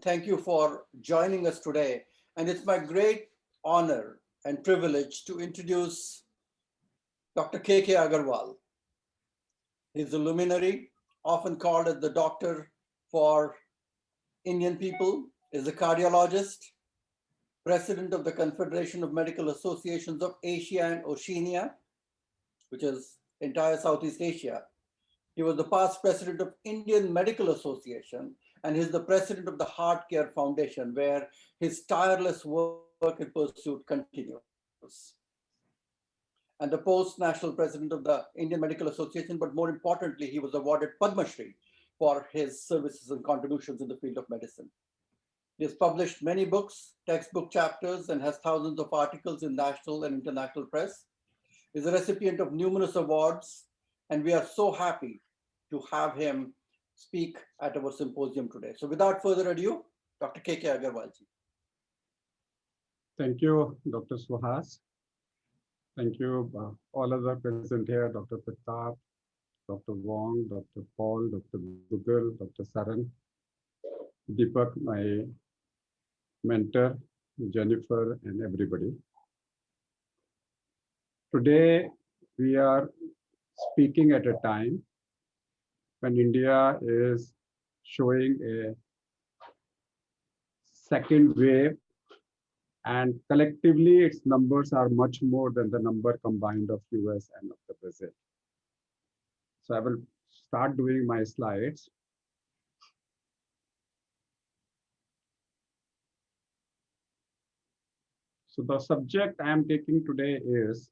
Thank you for joining us today. And it's my great honor and privilege to introduce Dr. K.K. Agarwal. He's a luminary, often called as the doctor for Indian people, is a cardiologist, president of the Confederation of Medical Associations of Asia and Oceania, which is entire Southeast Asia. He was the past president of Indian Medical Association, and he's the president of the Heart Care Foundation, where his tireless work and pursuit continues. And the post national president of the Indian Medical Association, but more importantly, he was awarded Padma Shri for his services and contributions in the field of medicine. He has published many books, textbook chapters, and has thousands of articles in national and international press. He is a recipient of numerous awards, and we are so happy to have him speak at our symposium today. So without further ado, Dr. K.K. Agarwalji. Thank you, Dr. Suhas. Thank you, all of the present here, Dr. Pratap, Dr. Wong, Dr. Paul, Dr. Google, Dr. Saran, Deepak, my mentor, Jennifer, and everybody. Today, we are speaking at a time when India is showing a second wave, and collectively its numbers are much more than the number combined of US and of the Brazil. So I will start doing my slides. So the subject I am taking today is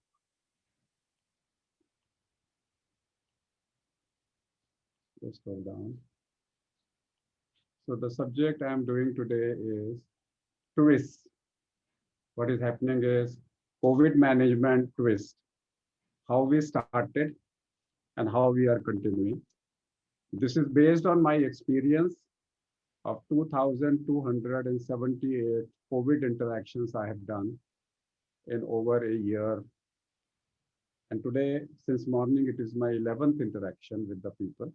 let's go down. So the subject I am doing today is twist. What is happening is COVID management twist. How we started and how we are continuing. This is based on my experience of 2,278 COVID interactions I have done in over a year. And today, since morning, it is my 11th interaction with the people.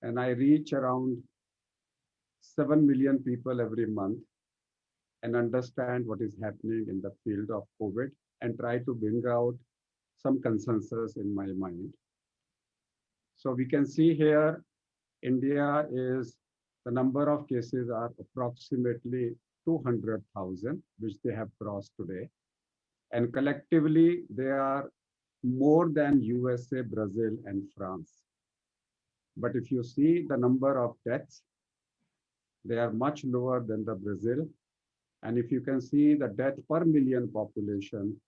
And I reach around 7 million people every month and understand what is happening in the field of COVID and try to bring out some consensus in my mind. So we can see here, India is, the number of cases are approximately 200,000, which they have crossed today. And collectively, they are more than USA, Brazil, and France. But if you see the number of deaths, they are much lower than the Brazil. And if you can see the death per million population,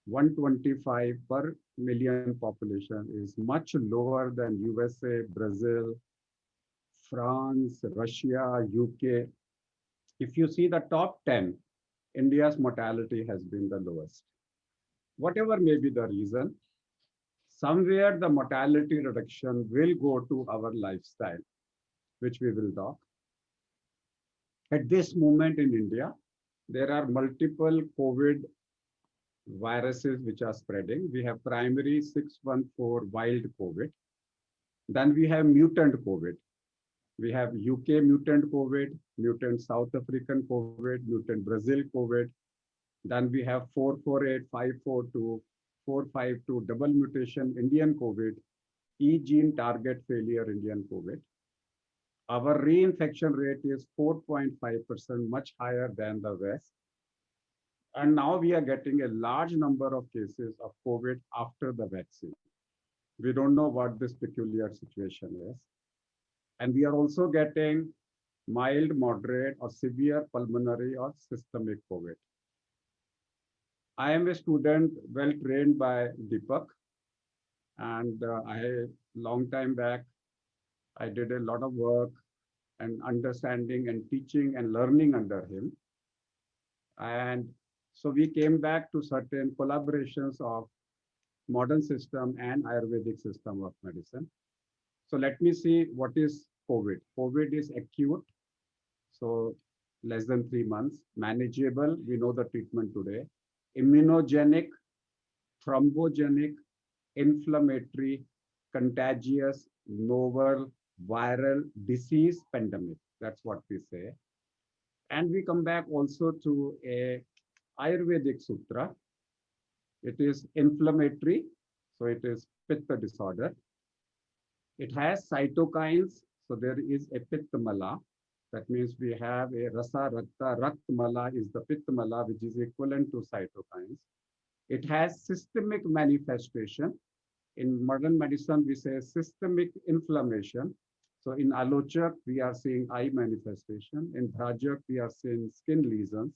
125 per million population is much lower than USA, Brazil, France, Russia, UK. If you see the top 10, India's mortality has been the lowest. Whatever may be the reason, somewhere the mortality reduction will go to our lifestyle, which we will talk. At this moment in India, there are multiple COVID viruses which are spreading. We have primary 614 wild COVID. Then we have mutant COVID. We have UK mutant COVID, mutant South African COVID, mutant Brazil COVID. Then we have 448, 542, 452 double mutation Indian COVID, E gene target failure Indian COVID. Our reinfection rate is 4.5%, much higher than the West. And now we are getting a large number of cases of COVID after the vaccine. We don't know what this peculiar situation is. And we are also getting mild, moderate, or severe pulmonary or systemic COVID. I am a student well trained by Deepak. And long time back, I did a lot of work and understanding and teaching and learning under him. And so we came back to certain collaborations of modern system and Ayurvedic system of medicine. So let me see what is COVID. COVID is acute, so less than 3 months, manageable, we know the treatment today, immunogenic, thrombogenic, inflammatory, contagious, novel, viral, disease, pandemic. That's what we say. And we come back also to a Ayurvedic sutra. It is inflammatory, so it is pitta disorder. It has cytokines, so there is a pitta mala. That means we have a rasa rakta. Rakt mala is the pitta mala, which is equivalent to cytokines. It has systemic manifestation. In modern medicine, we say systemic inflammation. So in Alochak, we are seeing eye manifestation. In Bhrajak, we are seeing skin lesions.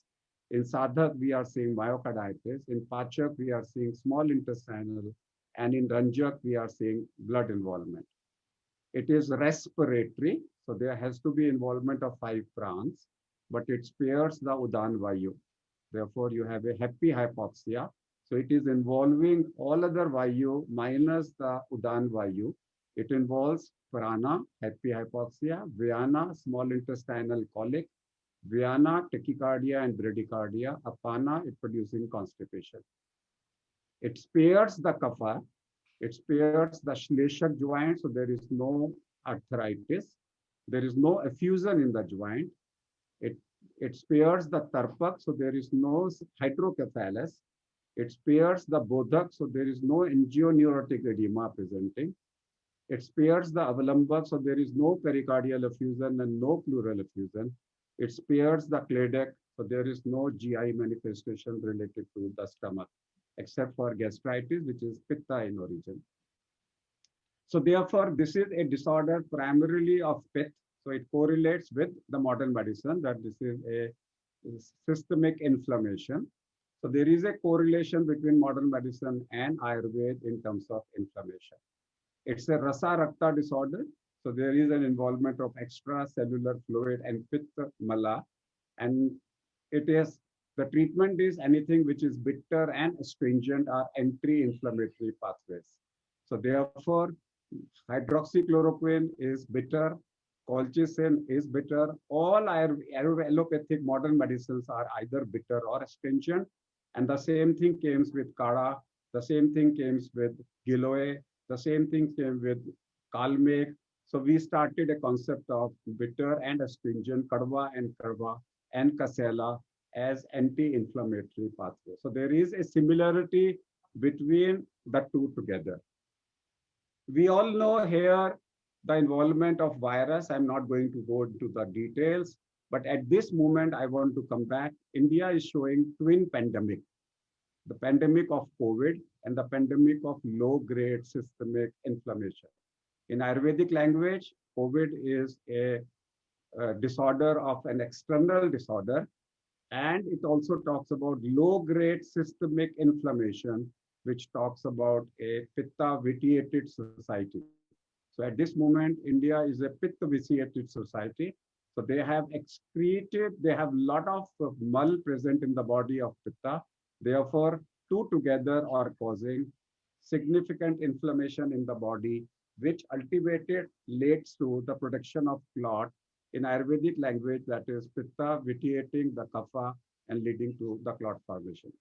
In Sadhak, we are seeing myocarditis. In Pachak, we are seeing small intestinal. And in Ranjak, we are seeing blood involvement. It is respiratory, so there has to be involvement of 5 prans, but it spares the Udan Vayu. Therefore, you have a happy hypoxia. So it is involving all other Vayu minus the Udan Vayu. It involves prana, happy hypoxia, vyana, small intestinal colic, vyana, tachycardia and bradycardia, apana, it producing constipation. It spares the kapha, it spares the Shleshak joint, so there is no arthritis. There is no effusion in the joint. It, it spares the Tarpak, so there is no hydrocephalus. It spares the Bodhak, so there is no angioneurotic edema presenting. It spares the Avalambak, so there is no pericardial effusion and no pleural effusion. It spares the Cladec, so there is no GI manifestation related to the stomach, except for gastritis, which is pitta in origin. So therefore, this is a disorder primarily of Pitta. So it correlates with the modern medicine that this is a systemic inflammation. So there is a correlation between modern medicine and Ayurveda in terms of inflammation. It's a rasa rakta disorder. So there is an involvement of extracellular fluid and pitta mala. And it is the treatment is anything which is bitter and astringent or anti-inflammatory pathways. So therefore, hydroxychloroquine is bitter, colchicine is bitter. All allopathic modern medicines are either bitter or astringent. And the same thing came with Kada, the same thing came with Giloy, the same thing came with Kalmek. So we started a concept of bitter and astringent, Kadwa and Karva and Kasela as anti-inflammatory pathway. So there is a similarity between the two together. We all know here the involvement of virus. I'm not going to go into the details, but at this moment, I want to come back. India is showing twin pandemic, the pandemic of COVID and the pandemic of low-grade systemic inflammation. In Ayurvedic language, COVID is a disorder of an external disorder, and it also talks about low-grade systemic inflammation, which talks about a pitta-vitiated society. So at this moment, India is a pitta-vitiated society. So they have excreted, they have a lot of mal present in the body of pitta. Therefore, two together are causing significant inflammation in the body, which ultimately leads to the production of clot. In Ayurvedic language, that is pitta vitiating the kapha and leading to the clot formation.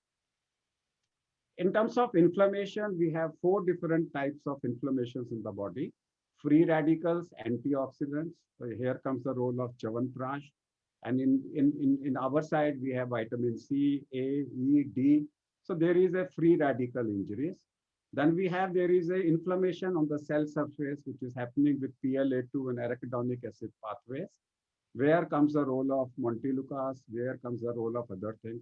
In terms of inflammation, we have 4 different types of inflammations in the body. Free radicals, antioxidants. So here comes the role of Chyawanprash. And in our side, we have vitamin C, A, E, D. So there is a free radical injuries. Then there is a inflammation on the cell surface, which is happening with PLA2 and arachidonic acid pathways. Where comes the role of Montelukast? Where comes the role of other things?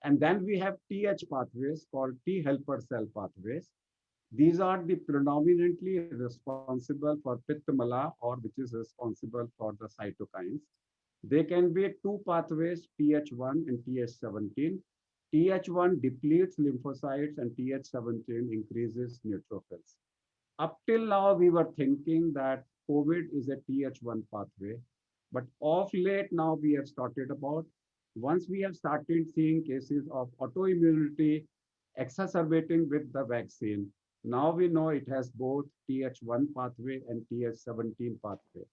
And then we have TH pathways called T helper cell pathways. These are the predominantly responsible for Pitta Mala, or which is responsible for the cytokines. They can be 2 pathways, TH1 and TH17. TH1 depletes lymphocytes and TH17 increases neutrophils. Up till now, we were thinking that COVID is a TH1 pathway, but of late now we have started about, once we have started seeing cases of autoimmunity exacerbating with the vaccine, now we know it has both TH1 pathway and TH17 pathway.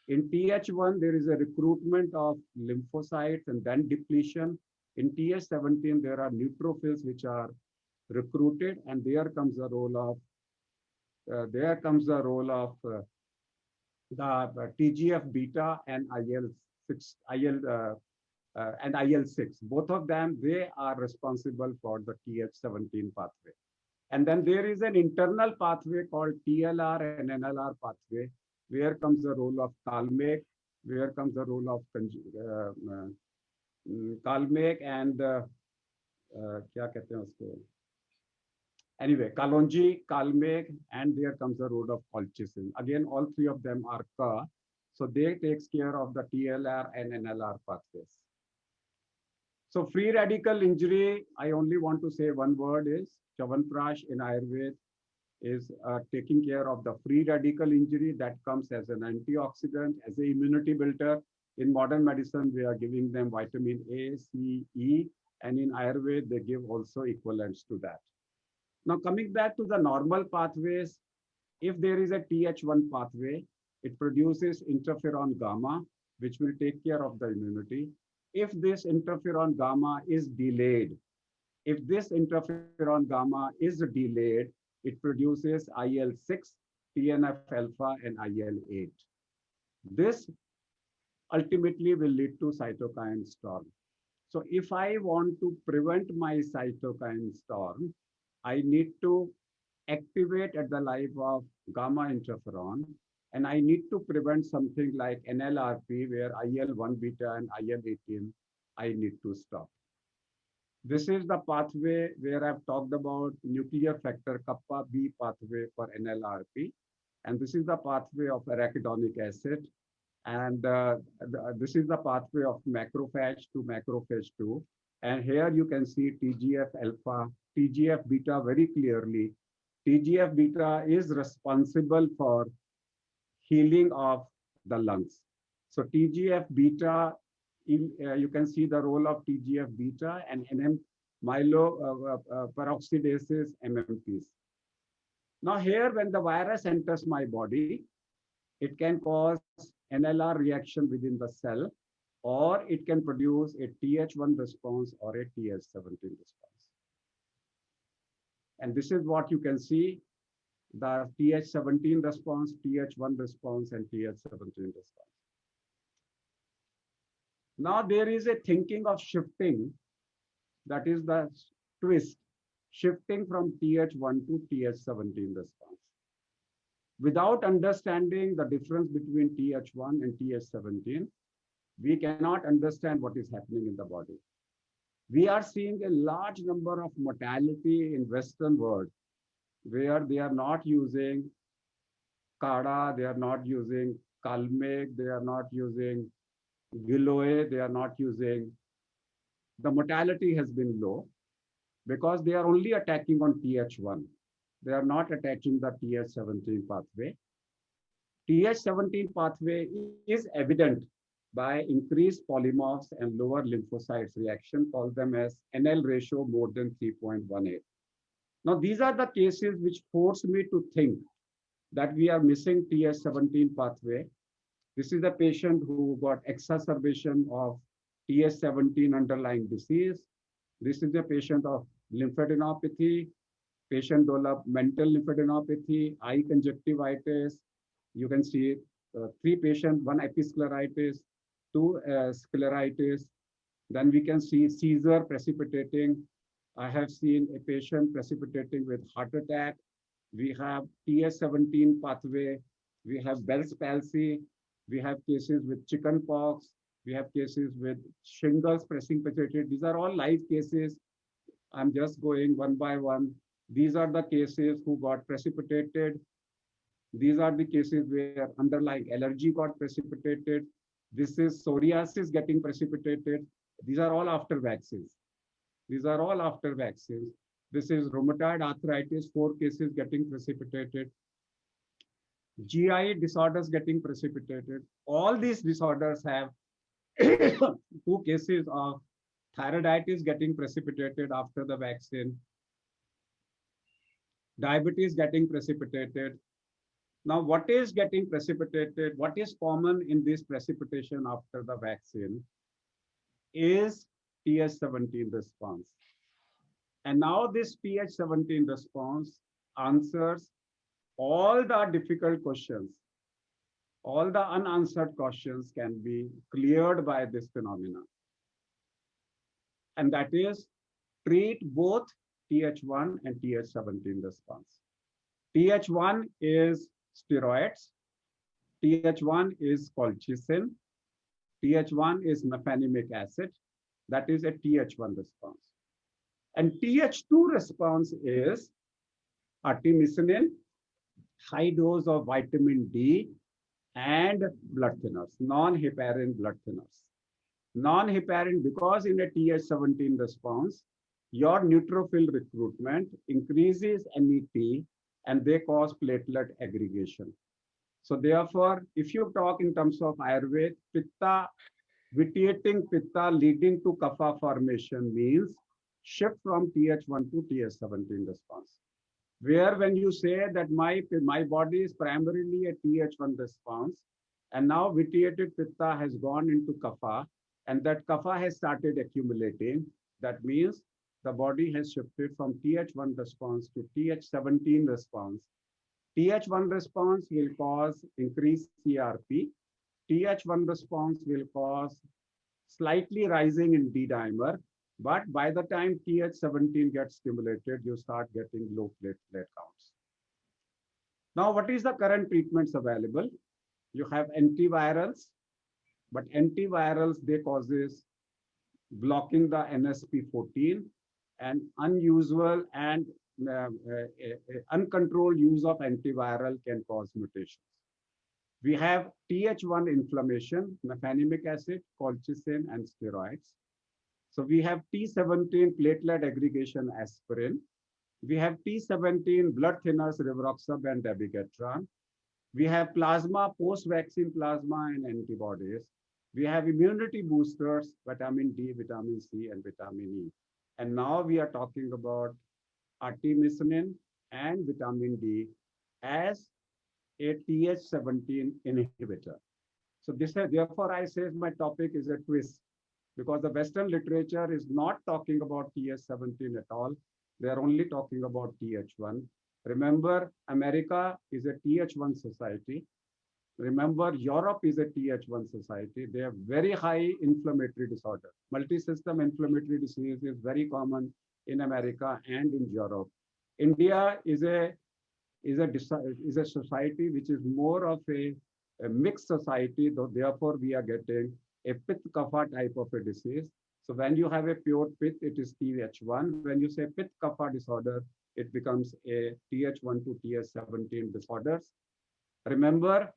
In TH1, there is a recruitment of lymphocytes and then depletion. In TH17, there are neutrophils which are recruited, and there comes the role of the TGF beta and IL-6, and IL-6. Both of them, they are responsible for the TH17 pathway. And then there is an internal pathway called TLR and NLR pathway. Where comes the role of Kalmek? Where comes the role of Kalmek and क्या कहते हैं उसको? Anyway, Kalonji, Kalmek, and there comes the role of colchicine. Again, all three of them are Ka, so they takes care of the TLR and NLR pathways. So free radical injury, I only want to say one word is Chyawanprash in Ayurveda is taking care of the free radical injury that comes as an antioxidant, as an immunity builder. In modern medicine, we are giving them vitamin A, C, E, and in Ayurveda, they give also equivalents to that. Now, coming back to the normal pathways, if there is a TH1 pathway, it produces interferon gamma, which will take care of the immunity. If this interferon gamma is delayed, if this interferon gamma is delayed, it produces IL-6, TNF-alpha, and IL-8. This ultimately will lead to cytokine storm. So if I want to prevent my cytokine storm, I need to activate at the level of gamma interferon, and I need to prevent something like NLRP, where IL-1 beta and IL-18, I need to stop. This is the pathway where I've talked about nuclear factor kappa B pathway for NLRP. And this is the pathway of arachidonic acid. And this is the pathway of macrophage to macrophage 2. And here you can see TGF alpha, TGF beta very clearly. TGF beta is responsible for healing of the lungs. So TGF beta, you can see the role of TGF beta and myeloperoxidases, MMPs. Now here, when the virus enters my body, it can cause NLR reaction within the cell, or it can produce a TH1 response or a TH17 response. And this is what you can see, the TH17 response, TH1 response, and TH17 response. Now there is a thinking of shifting, that is the twist, shifting from TH1 to TH17 response. Without understanding the difference between TH1 and TH17, we cannot understand what is happening in the body. We are seeing a large number of mortality in Western world, where they are not using Kada, they are not using Kalmek, they are not using Giloy, they are not using. The mortality has been low because they are only attacking on TH1. They are not attaching the TH17 pathway. TH17 pathway is evident by increased polymorphs and lower lymphocytes reaction, call them as NL ratio more than 3.18. Now, these are the cases which force me to think that we are missing TH17 pathway. This is a patient who got exacerbation of TH17 underlying disease. This is a patient of lymphadenopathy. Patient developed mental lymphadenopathy, eye conjunctivitis. You can see 3 patients, 1 episcleritis, 2 scleritis. Then we can see seizure precipitating. I have seen a patient precipitating with heart attack. We have TH17 pathway. We have Bell's palsy. We have cases with chicken pox. We have cases with shingles precipitated. These are all live cases. I'm just going one by one. These are the cases who got precipitated. These are the cases where underlying allergy got precipitated. This is psoriasis getting precipitated. These are all after vaccines. These are all after vaccines. This is rheumatoid arthritis, 4 cases getting precipitated. GI disorders getting precipitated. All these disorders have 2 cases of thyroiditis getting precipitated after the vaccine. Diabetes getting precipitated. Now, what is getting precipitated, what is common in this precipitation after the vaccine is TH17 response. And now this TH17 response answers all the difficult questions all the unanswered questions can be cleared by this phenomena. And that is treat both Th1 and Th17 response. Th1 is steroids, Th1 is colchicine, Th1 is mefenamic acid, that is a Th1 response. And Th2 response is artemisinin, high dose of vitamin D, and blood thinners, non-heparin blood thinners. Non-heparin, because in a Th17 response, your neutrophil recruitment increases NET and they cause platelet aggregation. So therefore, if you talk in terms of Ayurveda, pitta, vitiating pitta leading to kapha formation means shift from Th1 to Th17 response. Where when you say that my body is primarily a Th1 response, and now vitiated pitta has gone into kapha, and that kapha has started accumulating, that means the body has shifted from Th1 response to Th17 response. Th1 response will cause increased CRP. Th1 response will cause slightly rising in D dimer, but by the time Th17 gets stimulated, you start getting low platelet counts. Now, what is the current treatments available? You have antivirals, but antivirals, they causes blocking the NSP14, and unusual and uncontrolled use of antiviral can cause mutations. We have Th1 inflammation, mefenamic acid, colchicine, and steroids. So we have T17 platelet aggregation aspirin. We have T17 blood thinners, rivaroxaban and dabigatran. We have plasma, post-vaccine plasma and antibodies. We have immunity boosters, vitamin D, vitamin C, and vitamin E. And now we are talking about artemisinin and vitamin D as a Th17 inhibitor. So therefore I say my topic is a twist, because the Western literature is not talking about Th17 at all. They are only talking about Th1. Remember, America is a Th1 society. Remember, Europe is a Th1 society. They have very high inflammatory disorder. Multi-system inflammatory disease is very common in America and in Europe. India is a society which is more of a mixed society, though therefore we are getting a pith kapha type of a disease. So when you have a pure pith, it is Th1. When you say pith kapha disorder, it becomes a Th1 to Th17 disorders. Remember,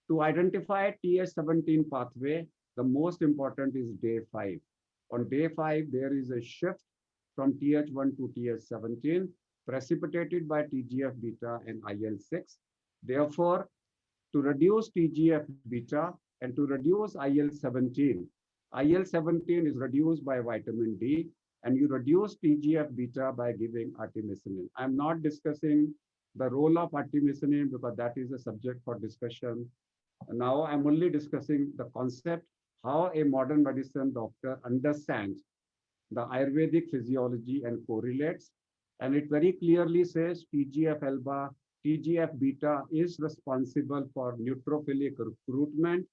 to identify Th17 pathway, the most important is day 5. On day 5, there is a shift from Th1 to Th17 precipitated by TGF-beta and IL-6. Therefore, to reduce TGF-beta and to reduce IL-17, IL-17 is reduced by vitamin D, and you reduce TGF-beta by giving artemisinin. I'm not discussing the role of artemisinin because that is a subject for discussion. Now I'm only discussing the concept, how a modern medicine doctor understands the Ayurvedic physiology and correlates. And it very clearly says TGF-alpha, TGF-beta is responsible for neutrophilic recruitment,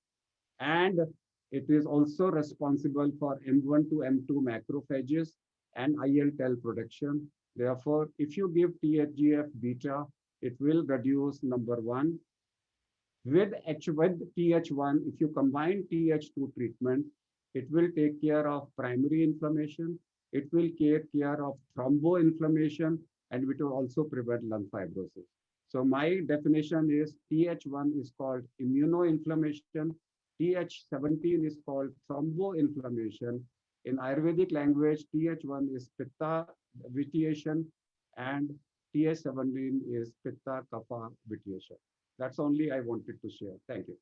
and it is also responsible for M1 to M2 macrophages and IL-12 production. Therefore, if you give TGF-beta, it will reduce number 1. With Th1, if you combine Th2 treatment, it will take care of primary inflammation, it will take care of thromboinflammation, and it will also prevent lung fibrosis. So my definition is Th1 is called immunoinflammation, Th17 is called thromboinflammation. In Ayurvedic language, Th1 is pitta vitiation and Th17 is pitta kapha vitiation. That's only I wanted to share. Thank you.